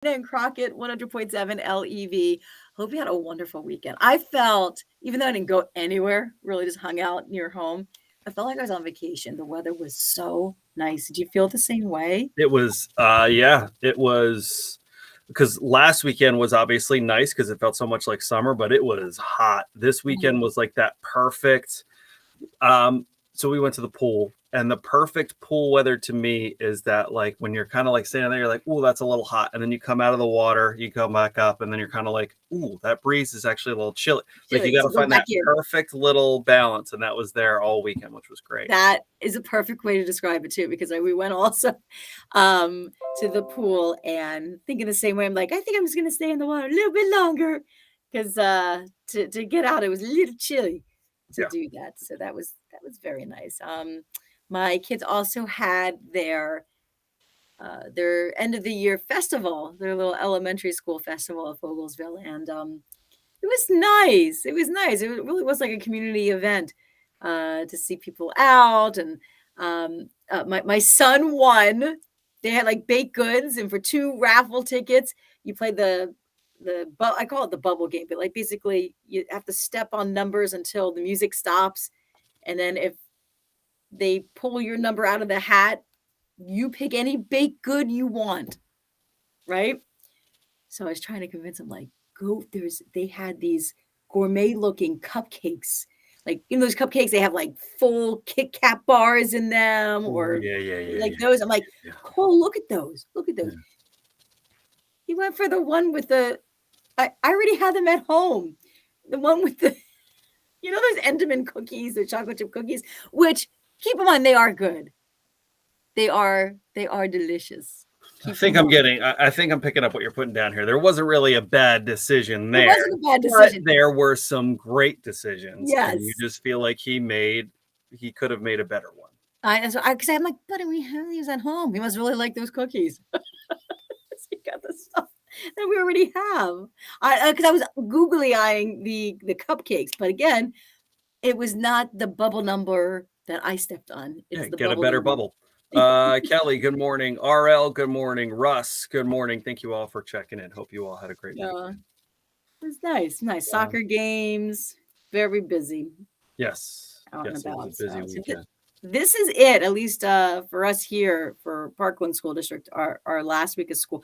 And Crockett 100.7 LEV. Hope you had a wonderful weekend. I felt, even though I didn't go anywhere, really just hung out near home, I felt like I was on vacation. The weather was so nice. Did you feel the same way? It was, it was, because last weekend was obviously nice because it felt so much like summer, but it was hot. This weekend was like that perfect. So we went to the pool, and the perfect pool weather to me is that, like, when you're kind of like standing there, you're like, "Ooh, that's a little hot," and then you come out of the water, you come back up, and then you're kind of like, "Ooh, that breeze is actually a little chilly." Like, you got to find that perfect little balance, and that was there all weekend, which was great. That is a perfect way to describe it too, because we went also to the pool and thinking the same way. I'm like, I think I'm just gonna stay in the water a little bit longer because to get out, it was a little chilly to do that. So that was very nice. My kids also had their end of the year festival, their little elementary school festival at Fogelsville, and it was nice. It was nice. It really was like a community event to see people out. And my son won. They had like baked goods, and for 2 raffle tickets, you play I call it the bubble game, but like basically you have to step on numbers until the music stops, and then if they pull your number out of the hat, you pick any baked good you want, right? So I was trying to convince him, like, they had these gourmet looking cupcakes. Like, those cupcakes, they have like full Kit Kat bars in them, or like those. I'm like, Cole, look at those. Look at those. He went for the one with I already had them at home. The one with those Entenmann cookies, the chocolate chip cookies, which, keep in mind, they are good. They are delicious. I think I'm picking up what you're putting down here. There wasn't really a bad decision there. It wasn't a bad decision. There were some great decisions. Yes. And you just feel like he could have made a better one. Because I'm like, buddy, we have these at home. He must really like those cookies. He got the stuff that we already have. Because I was googly eyeing the cupcakes, but again, it was not the bubble number that I stepped on. It's get a better bubble. Kelly, good morning. RL, good morning. Russ, good morning. Thank you all for checking in. Hope you all had a great weekend. It was nice. Soccer games, very busy. Yes. Out and about. It was a busy weekend. This is it, at least for us here for Parkland School District, our last week of school.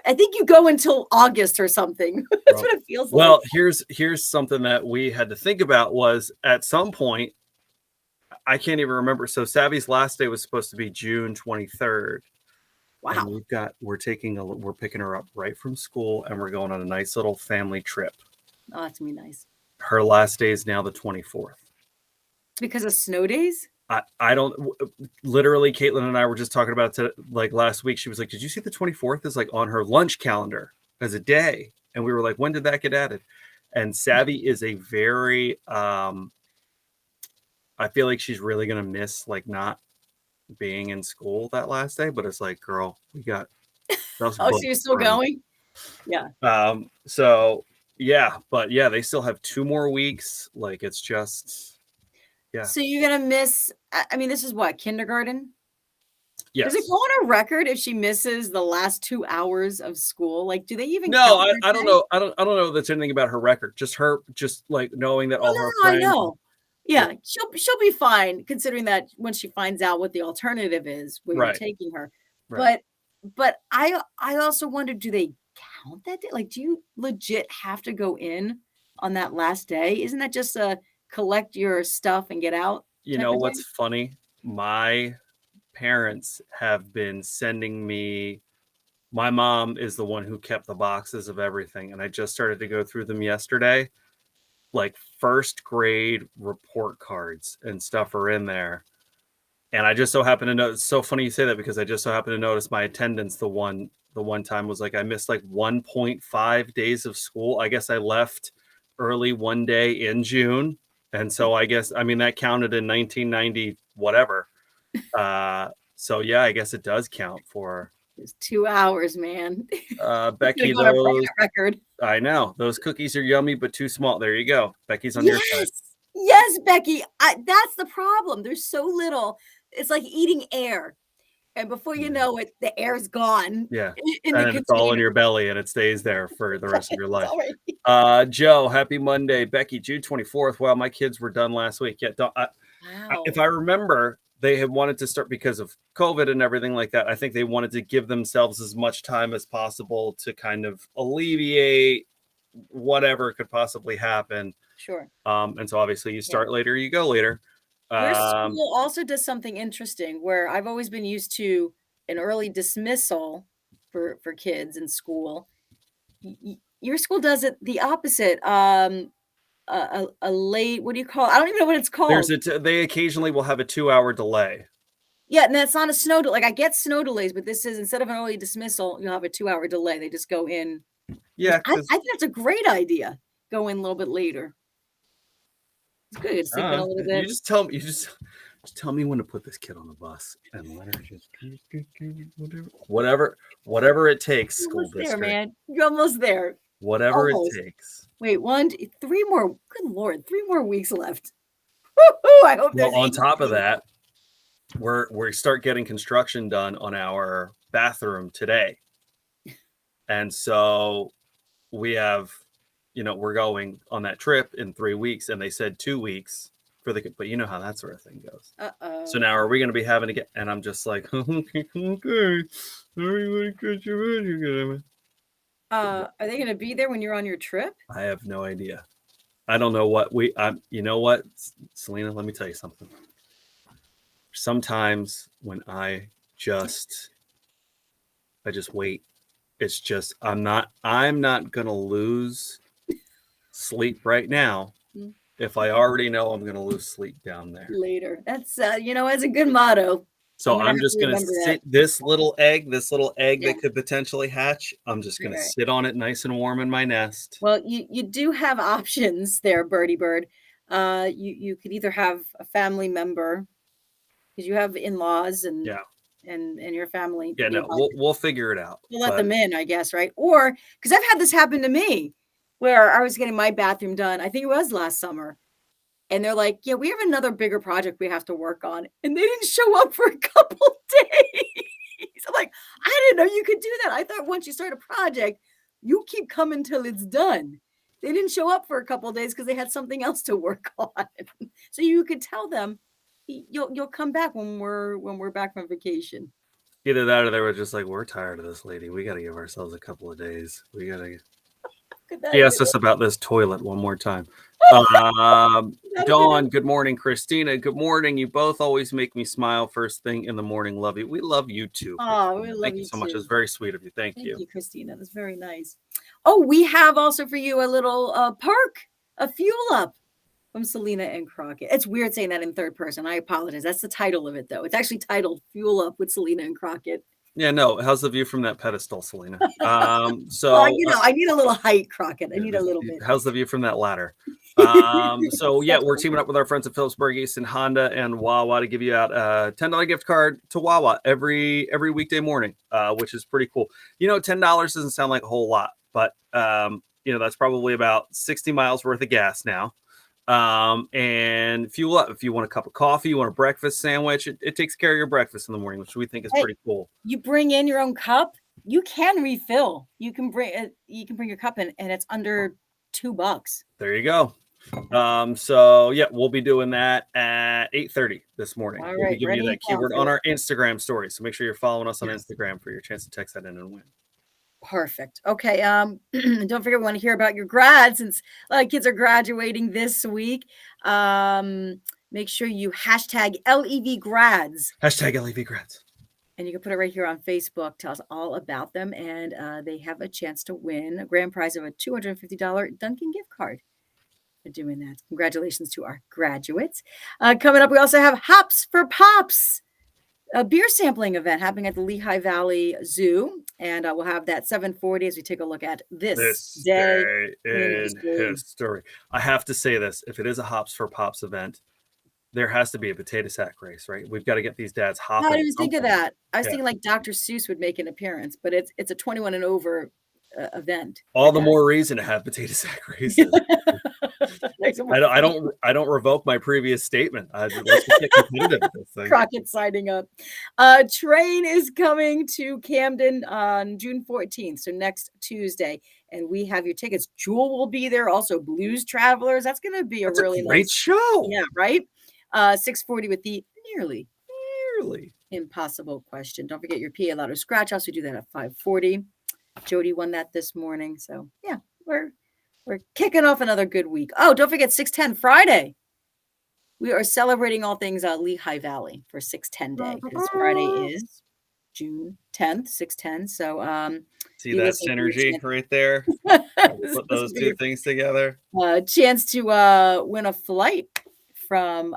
I think you go until August or something. That's what it feels like. Well, here's something that we had to think about was, at some point, I can't even remember. So Savvy's last day was supposed to be June 23rd. Wow. And we're picking her up right from school, and we're going on a nice little family trip. Oh, that's gonna be nice. Her last day is now the 24th. Because of snow days? I don't, literally, Caitlin and I were just talking about it like last week. She was like, did you see the 24th is like on her lunch calendar as a day? And we were like, when did that get added? And Savvy is a very, I feel like she's really going to miss like not being in school that last day, but it's like, girl, we got. Oh, so you're still going? Yeah. So yeah, but yeah, they still have 2 more weeks. Like, it's just, yeah. So you're going to miss, I mean, this is what, kindergarten? Yes. Does it go on a record if she misses the last 2 hours of school? Like, do they even? No, I don't know. I don't know that's anything about her record. Just like knowing that all her friends. I know. Yeah, she'll be fine, considering that when she finds out what the alternative is, where you're taking her. Right. But I also wonder, do they count that day? Like, do you legit have to go in on that last day? Isn't that just collect your stuff and get out? You know what's funny? My parents have been sending me. My mom is the one who kept the boxes of everything, and I just started to go through them yesterday. Like, first grade report cards and stuff are in there. And I just so happen to know, it's so funny you say that, because I just so happen to notice my attendance the one time was like, I missed like 1.5 days of school. I guess I left early one day in June. And so I guess, I mean, that counted in 1990, whatever. So yeah, I guess it does count for. It's 2 hours, man. Becky, those record. I know those cookies are yummy, but too small. There you go. Becky's on your side. Yes, Becky. That's the problem. There's so little. It's like eating air. And before you Yeah. know it, the air's gone Yeah. in And the then it's all in container. your belly and it stays there for the rest of your It's life. already Joe, happy Monday. Becky, June 24th. Wow, my kids were done last week. Yeah, if wow. I remember, they had wanted to start because of COVID and everything like that. I think they wanted to give themselves as much time as possible to kind of alleviate whatever could possibly happen. Sure. And so obviously you Yeah. start later, you go later. Your Um, school also does something interesting where I've always been used to an early dismissal for kids in school. Your school does it the opposite. A late, what do you call it? I don't even know what it's called. they occasionally will have a 2-hour delay. Yeah, and that's not a snow like I get snow delays, but this is instead of an early dismissal, you'll have a 2-hour delay. They just go in, which Yeah, I because think that's a great idea. Go in a little bit later. It's good. Sleep in a little you bit. just tell me, just tell me when to put this kid on the bus and let her just whatever it takes, You're school almost there, district, man. You're almost there. whatever it Almost. takes. Wait, 3 more. Good Lord, 3 more weeks left. Woo-hoo, I hope Well, there's on top of AC. that, we start getting construction done on our bathroom today, and so we have, we're going on that trip in 3 weeks, and they said 2 weeks for but you know how that sort of thing goes. So Uh-oh. now are we going to be having to get? And I'm just like, okay, everybody get your together. Are they gonna be there when you're on your trip? I have no idea. I don't know what you know what, Selena, let me tell you something. Sometimes when I just wait, it's just, I'm not gonna lose sleep right now Mm, if I already know I'm gonna lose sleep down there. later. That's, that's a good motto. I'm So gonna I'm have to just gonna remember that. sit this little egg Yeah, that could potentially hatch. I'm just right, gonna right. sit on it nice and warm in my nest. Well, you do have options there, birdie bird. You could either have a family member because you have in-laws and Yeah. and your family Yeah, no, nearby. we'll figure it out. You let But them in, I guess, right? Or because I've had this happen to me where I was getting my bathroom done. I think it was last summer. And they're like, "Yeah, we have another bigger project we have to work on." And they didn't show up for a couple days. I'm like, "I didn't know you could do that. I thought once you start a project, you keep coming till it's done." They didn't show up for a couple days because they had something else to work on. So you could tell them, You'll come back when we're back from vacation." either that or they were just like, we're tired of this lady. We got to give ourselves a couple of days. Could that He even asked us about this toilet one more time. could that have been Dawn, it? good morning. Christina, good morning. You both always make me smile first thing in the morning. Love you. We love you too, Oh, we Christina. love Thank you you so much. It's too. very sweet of you. Thank Thank you. you, Christina. That's very nice. Oh, we have also for you a little perk, a fuel up from Selena and Crockett. It's weird saying that in third person. I apologize. That's the title of it, though. It's actually titled Fuel Up with Selena and Crockett. Yeah, no. How's the view from that pedestal, Selena? Well, I need a little height, Crockett. I Yeah, need a little bit. how's the view from that ladder? So yeah, we're teaming up with our friends at Phillipsburg Easton Honda and Wawa to give you out a $10 gift card to Wawa every weekday morning, which is pretty cool. $10 doesn't sound like a whole lot, but that's probably about 60 miles worth of gas now. And fuel up if you want a cup of coffee, you want a breakfast sandwich. It takes care of your breakfast in the morning, which we think is Hey, pretty cool. you bring in your own cup. You can refill. You can bring your cup in, and it's under $2. There you go. So yeah, we'll be doing that at 8:30 this morning. All We'll be right, giving you ready that and down keyword for on it. our Instagram story. So make sure you're following us on Yes. Instagram for your chance to text that in and win. Perfect. Okay. Don't forget we want to hear about your grad since a lot of kids are graduating this week. Make sure you hashtag LEV grads. Hashtag LEV grads. And you can put it right here on Facebook. Tell us all about them. And they have a chance to win a grand prize of a $250 Dunkin' gift card for doing that. Congratulations to our graduates. Coming up, we also have Hops for Pops, a beer sampling event happening at the Lehigh Valley Zoo. And we'll have that 7:40 as we take a look at this day in history. history. I have to say this. If it is a Hops for Pops event, there has to be a potato sack race, right? We've got to get these dads I hopping didn't at even some think of point. that. I was Yeah. thinking like Dr. Seuss would make an appearance, but it's a 21 and over event. All the more reason to have potato sack races. I don't revoke my previous statement. Let's just get competitive with this thing. Crockett signing up. Train is coming to Camden on June 14th, so next Tuesday, and we have your tickets. Jewel will be there, also Blues Travelers. That's going to be a really great nice show. Yeah, right? 6:40 with the nearly impossible question. Don't forget your PA Lotto Scratch House. We do that at 5:40. Jody won that this morning, so yeah, we're kicking off another good week. Oh, don't forget 610 Friday. We are celebrating all things Lehigh Valley for 610 Day because Friday is June 10th, 610. So see that synergy right there? Put those two things together. Chance to win a flight from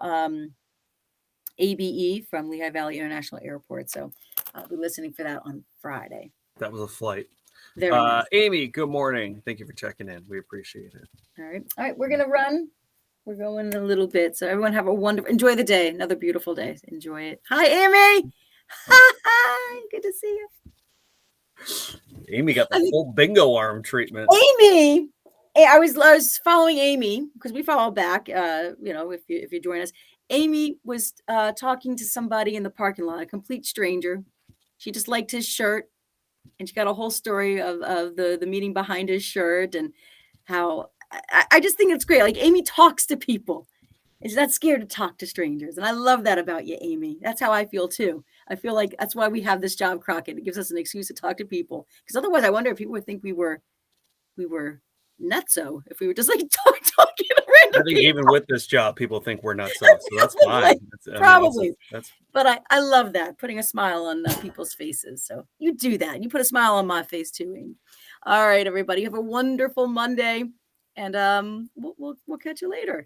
ABE from Lehigh Valley International Airport. So I'll be listening for that on Friday. That was a flight. Very nice. Amy, good morning. Thank you for checking in. We appreciate it. All right. We're gonna run. We're going in a little bit. So everyone have a wonderful, enjoy the day. Another beautiful day. Enjoy it. Hi, Amy. Hi. Good to see you. Amy got the full bingo arm treatment. Amy, I was following Amy because we follow back. If you join us, Amy was talking to somebody in the parking lot, a complete stranger. She just liked his shirt, and she got a whole story of the meaning behind his shirt and how I just think it's great. Like Amy talks to people. She's not scared to talk to strangers. And I love that about you, Amy. That's how I feel too. I feel like that's why we have this job, Crockett. It gives us an excuse to talk to people. Because otherwise I wonder if people would think we were nutso if we were just like talking to random I think people. even with this job, people think we're nutso. So that's fine. Like, probably. That's But I love that, putting a smile on people's faces. So you do that. You put a smile on my face too, Amy. All right, everybody. Have a wonderful Monday. And we'll catch you later.